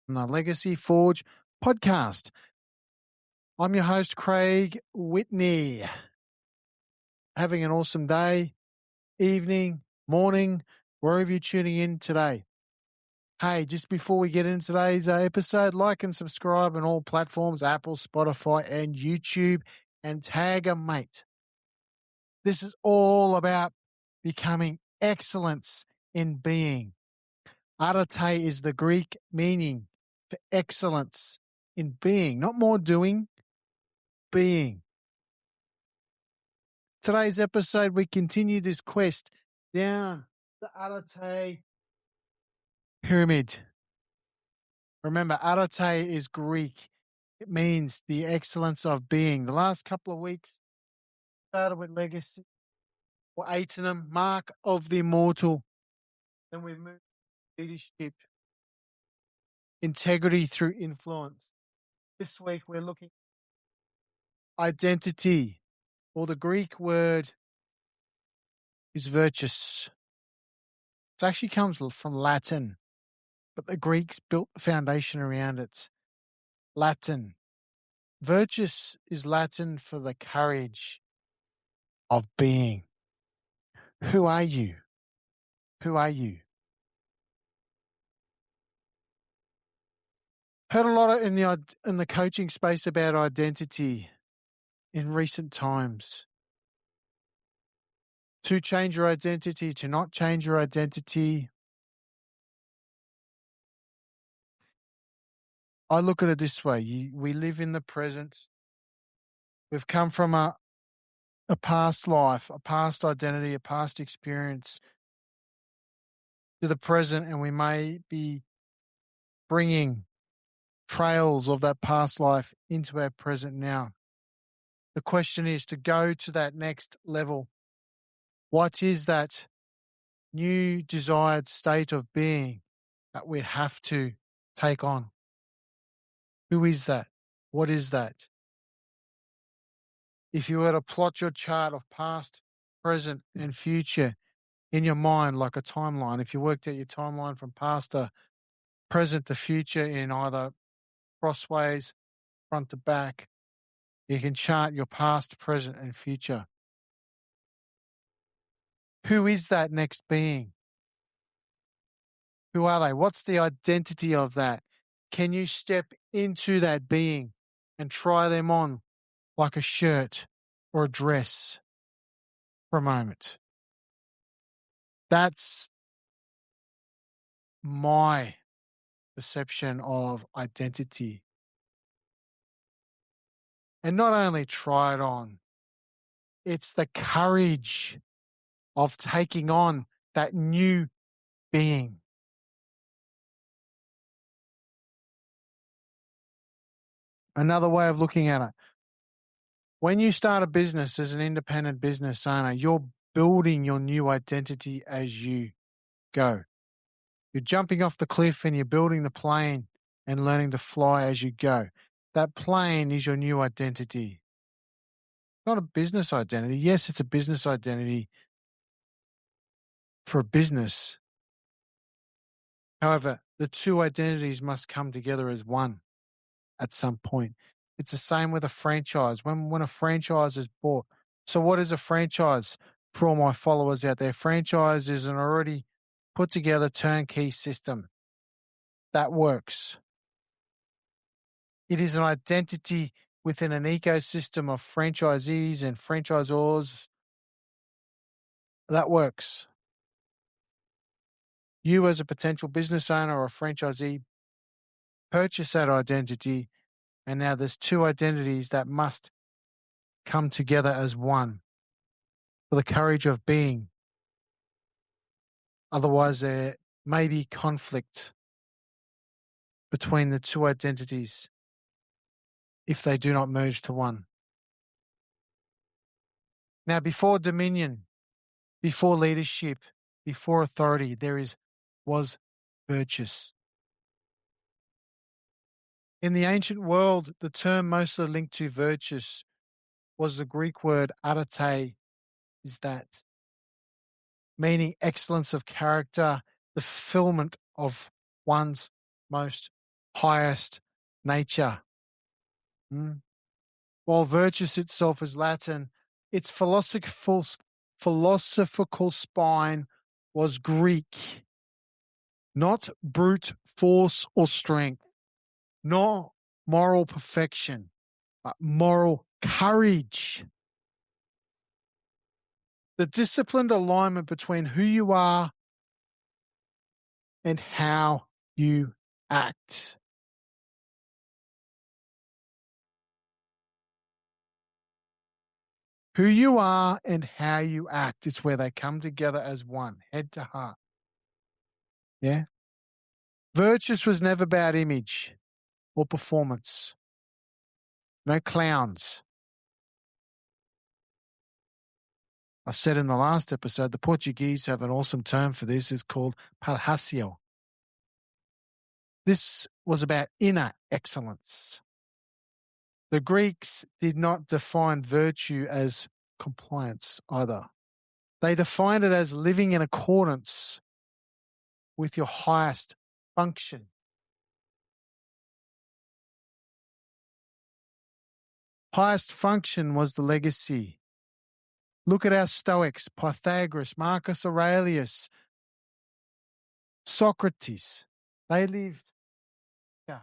on the Legacy Forge podcast. I'm your host, Craig Whitney. Having an awesome day, evening, morning, wherever you're tuning in today. Hey, just before we get into today's episode, like and subscribe on all platforms, Apple, Spotify, and YouTube, and tag a mate. This is all about becoming excellence in being. Arete is the Greek meaning for excellence in being, not more doing, being. Today's episode, we continue this quest down the Arete Pyramid. Remember, Arete is Greek. It means the excellence of being. The last couple of weeks started with legacy, or Atenum, mark of the immortal. Then we've moved to leadership, integrity through influence. This week we're looking at identity, or the Greek word is virtus. It actually comes from Latin, but the Greeks built the foundation around it. Latin. Virtus is Latin for the courage of being. Who are you? Who are you? Heard a lot in the coaching space about identity in recent times. To change your identity, to not change your identity. I look at it this way. We live in the present. We've come from a past life, a past identity, a past experience to the present, and we may be bringing trails of that past life into our present now. The question is to go to that next level. What is that new desired state of being that we have to take on? Who is that? What is that? If you were to plot your chart of past, present, and future in your mind like a timeline, if you worked out your timeline from past to present to future in either crossways, front to back, you can chart your past, present, and future. Who is that next being? Who are they? What's the identity of that? Can you step into that being and try them on like a shirt or a dress for a moment? That's my perception of identity. And not only try it on, it's the courage of taking on that new being. Another way of looking at it. When you start a business as an independent business owner, you're building your new identity as you go. You're jumping off the cliff and you're building the plane and learning to fly as you go. That plane is your new identity. Not a business identity. Yes, it's a business identity for a business. However, the two identities must come together as one at some point. It's the same with a franchise. When a franchise is bought. So what is a franchise for all my followers out there? Franchise is an already put together turnkey system that works. It is an identity within an ecosystem of franchisees and franchisors that works. You as a potential business owner or a franchisee purchase that identity, and now there's two identities that must come together as one for the courage of being. Otherwise, there may be conflict between the two identities if they do not merge to one. Now, before dominion, before leadership, before authority, was virtus. In the ancient world, the term mostly linked to virtus was the Greek word arete, is that meaning excellence of character, the fulfillment of one's most highest nature. While virtus itself is Latin, its philosophical spine was Greek. Not brute force or strength, not moral perfection, but moral courage. The disciplined alignment between who you are and how you act. Who you are and how you act is where they come together as one, head to heart. Yeah? Virtus was never about image or performance. No clowns. I said in the last episode, the Portuguese have an awesome term for this. It's called palhacio. This was about inner excellence. The Greeks did not define virtue as compliance either. They defined it as living in accordance with your highest function. Highest function was the legacy. Look at our Stoics, Pythagoras, Marcus Aurelius, Socrates. They lived. Yeah.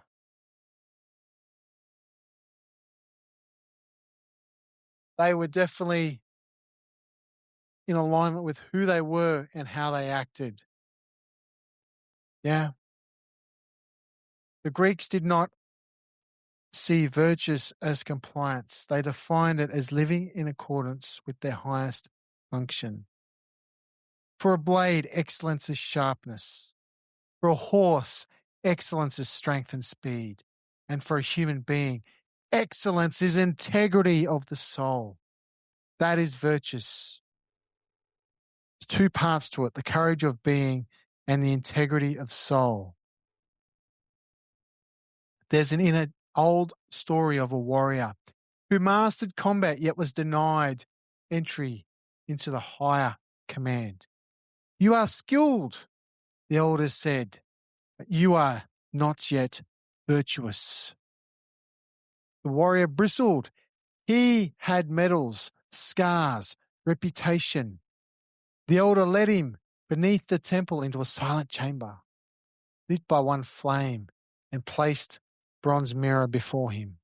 They were definitely in alignment with who they were and how they acted. Yeah. The Greeks did not see virtus as compliance. They defined it as living in accordance with their highest function. For a blade, excellence is sharpness. For a horse, excellence is strength and speed. And for a human being, excellence is integrity of the soul. That is virtus. There's two parts to it, the courage of being and the integrity of soul. There's an old story of a warrior who mastered combat yet was denied entry into the higher command. You are skilled, the elders said, but you are not yet virtuous. The warrior bristled. He had medals, scars, reputation. The elder led him beneath the temple into a silent chamber, lit by one flame, and placed bronze mirror before him.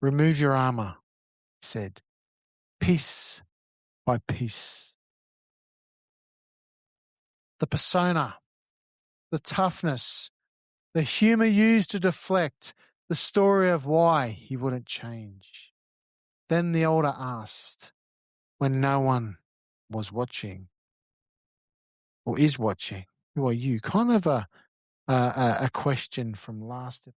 Remove your armour, he said, piece by piece. The persona, the toughness, the humour used to deflect, the story of why he wouldn't change. Then the elder asked, when no one was watching, or is watching, who are you? Kind of a question from last episode.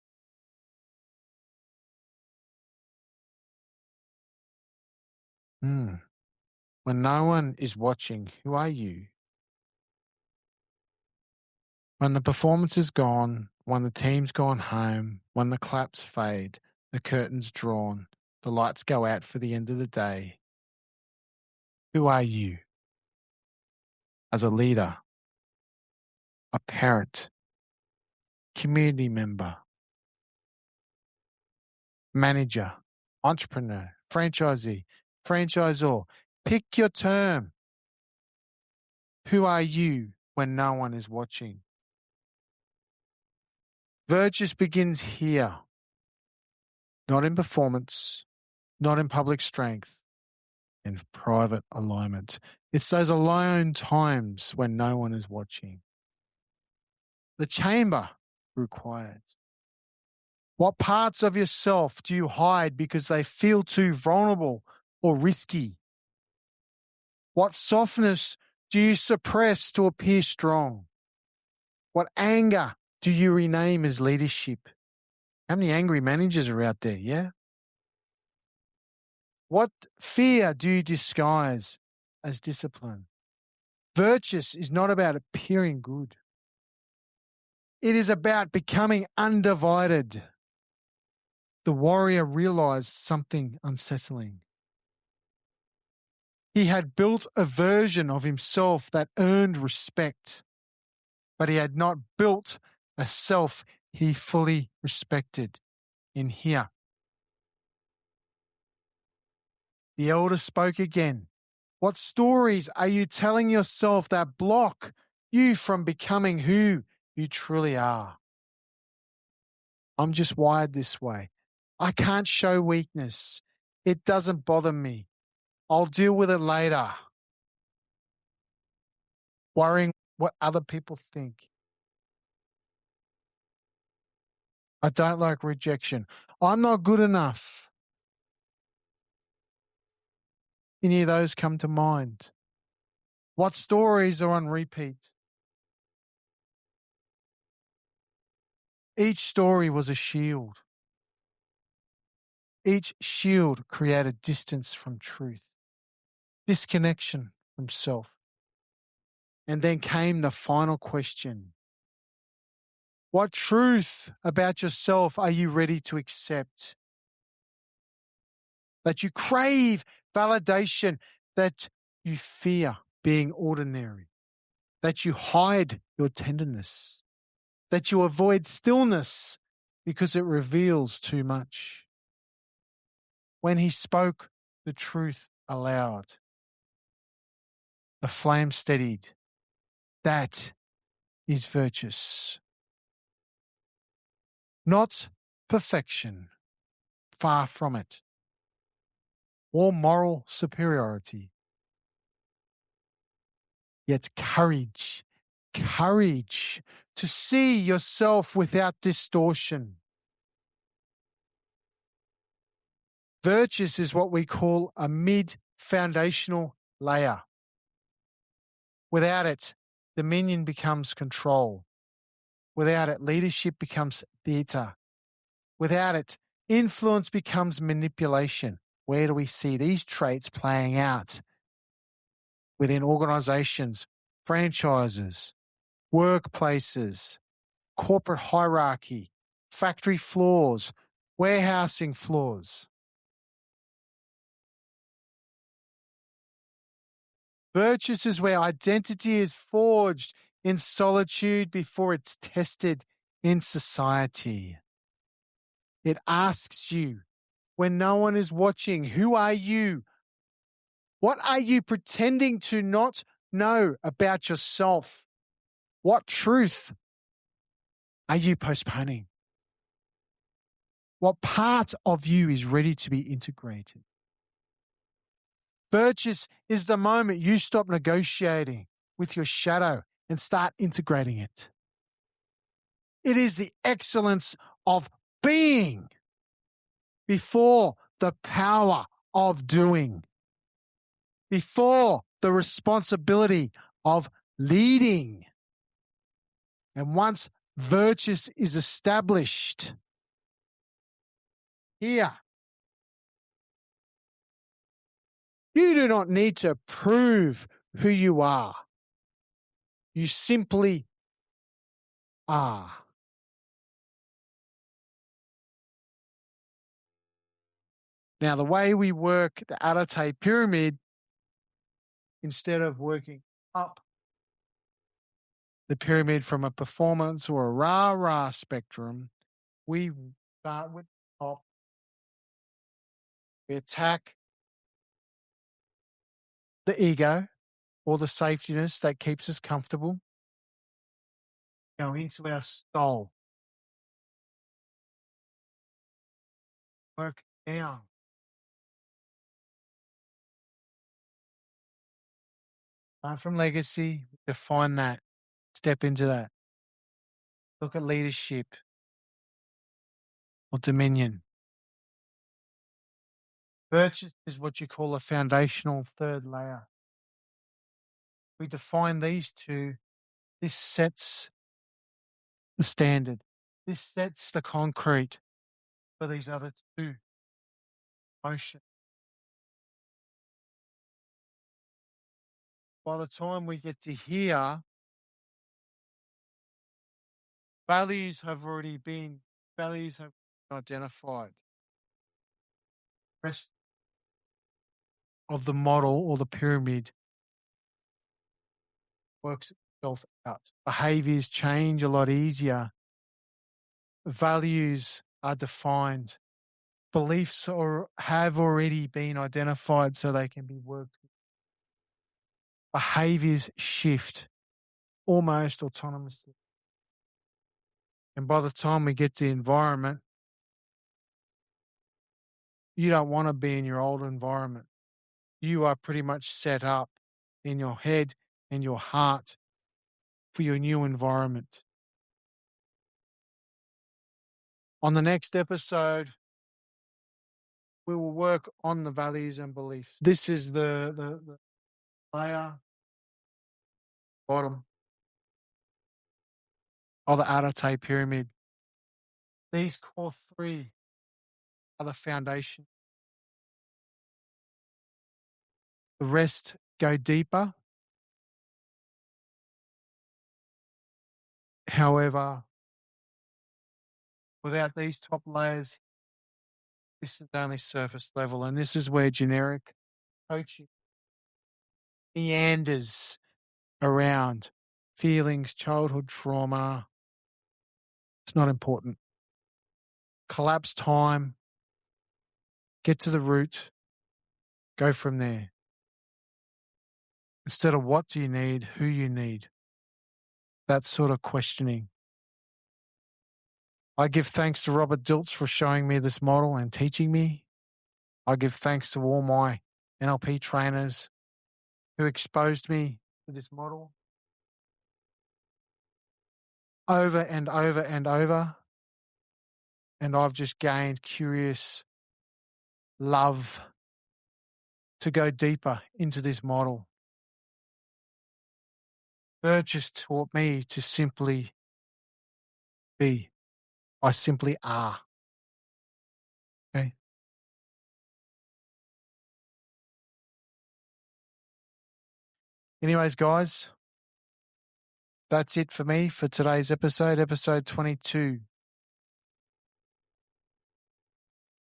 When no one is watching, who are you? When the performance is gone, when the team's gone home, when the claps fade, the curtains drawn, the lights go out for the end of the day, who are you? As a leader, a parent, community member, manager, entrepreneur, franchisee, franchisor, pick your term. Who are you when no one is watching? Virtus begins here, not in performance, not in public strength, in private alignment. It's those alone times when no one is watching. The chamber required. What parts of yourself do you hide because they feel too vulnerable or risky? What softness do you suppress to appear strong? What anger do you rename as leadership? How many angry managers are out there, yeah? What fear do you disguise as discipline? Virtus is not about appearing good. It is about becoming undivided. The warrior realized something unsettling. He had built a version of himself that earned respect, but he had not built a self he fully respected in here. The elder spoke again. What stories are you telling yourself that block you from becoming who you truly are? I'm just wired this way. I can't show weakness. It doesn't bother me. I'll deal with it later. Worrying what other people think. I don't like rejection. I'm not good enough. Any of those come to mind? What stories are on repeat? Each story was a shield. Each shield created distance from truth, disconnection from self. And then came the final question. What truth about yourself are you ready to accept? That you crave validation, that you fear being ordinary, that you hide your tenderness, that you avoid stillness because it reveals too much. When he spoke the truth aloud, the flame steadied. That is virtuous. Not perfection, far from it, or moral superiority. Yet courage to see yourself without distortion. Virtuous is what we call a mid-foundational layer. Without it, dominion becomes control. Without it, leadership becomes theatre. Without it, influence becomes manipulation. Where do we see these traits playing out? Within organizations, franchises, workplaces, corporate hierarchy, factory floors, warehousing floors. Virtuous is where identity is forged in solitude before it's tested in society. It asks you, when no one is watching, who are you? What are you pretending to not know about yourself? What truth are you postponing? What part of you is ready to be integrated? Virtuous is the moment you stop negotiating with your shadow and start integrating it. It is the excellence of being before the power of doing, before the responsibility of leading. And once virtuous is established, here, you do not need to prove who you are. You simply are. Now, the way we work the Arete Pyramid, instead of working up the pyramid from a performance or a rah-rah spectrum, we start with the top. We attack the ego or the safetiness that keeps us comfortable. Go into our soul. Work down. Start from legacy, define that, step into that. Look at leadership or dominion. Virtue is what you call a foundational third layer. We define these two. This sets the standard. This sets the concrete for these other two. Motion. By the time we get to here, values have been identified. The rest of the model or the pyramid works itself out. Behaviors change a lot easier values are defined. Beliefs have already been identified so they can be worked with. Behaviors shift almost autonomously. And by the time we get to the environment, you don't want to be in your old environment. You are pretty much set up in your head and your heart for your new environment. On the next episode, we will work on the values and beliefs. This is the layer bottom of the Arete Pyramid. These core three are the foundation. The rest go deeper. However, without these top layers, this is only surface level. And this is where generic coaching meanders around feelings, childhood trauma. It's not important. Collapse time, get to the root, go from there. Instead of what do you need, who you need. That sort of questioning. I give thanks to Robert Dilts for showing me this model and teaching me. I give thanks to all my NLP trainers who exposed me to this model over and over and over. And I've just gained curious love to go deeper into this model. Burgess taught me to simply be. I simply are. Okay. Anyways, guys, that's it for me for today's episode 22.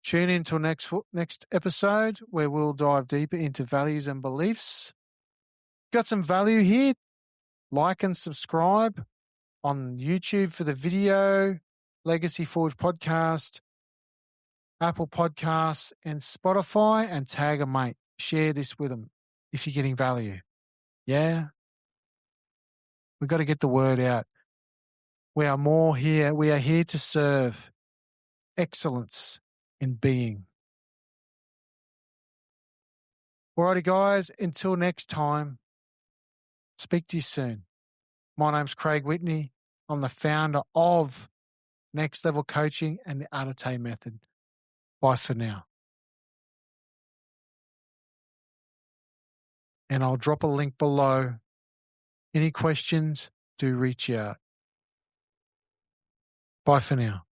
Tune in till next episode where we'll dive deeper into values and beliefs. Got some value here? Like and subscribe on YouTube for the video, Legacy Forge podcast, Apple Podcasts, and Spotify, and tag a mate. Share this with them if you're getting value. Yeah? We've got to get the word out. We are here to serve excellence in being. Alrighty, guys, until next time, speak to you soon. My name's Craig Whitney. I'm the founder of Next Level Coaching and the Arete Method. Bye for now. And I'll drop a link below. Any questions, do reach out. Bye for now.